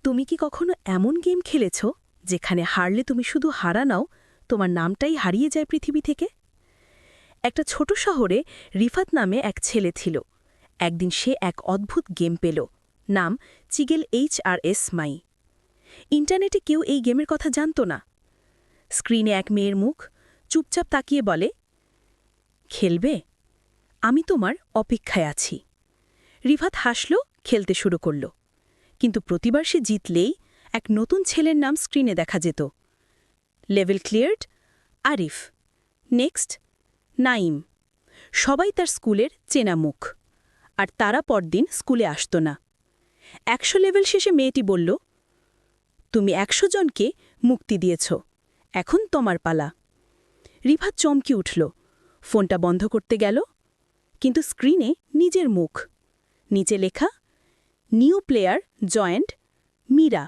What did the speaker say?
তুমি কি কখনো এমন গেম খেলেছ যেখানে হারলে তুমি শুধু হারা নাও, তোমার নামটাই হারিয়ে যায় পৃথিবী থেকে? একটা ছোট শহরে রিফাত নামে এক ছেলে ছিল। একদিন সে এক অদ্ভুত গেম পেল, নাম চিগেল HRS মাই। ইন্টারনেটে কেউ এই গেমের কথা জানত না। স্ক্রিনে এক মেয়ের মুখ চুপচাপ তাকিয়ে বলে, খেলবে? আমি তোমার অপেক্ষায় আছি। রিফাত হাসল, খেলতে শুরু করল। কিন্তু প্রতিবার সে জিতলেই এক নতুন ছেলের নাম স্ক্রিনে দেখা যেত। Level cleared, Arif. Next, Naim. সবাই তার স্কুলের চেনা মুখ। আর তারা পরদিন স্কুলে আসত না। 100 লেভেল শেষে মেয়েটি বলল, তুমি 100 জনকে মুক্তি দিয়েছ, এখন তোমার পালা। রিফাত চমকে উঠল, ফোনটা বন্ধ করতে গেল, কিন্তু স্ক্রিনে নিজের মুখ। নিচে লেখা, নিউ প্লেয়ার জয়েন্ট, মীরা।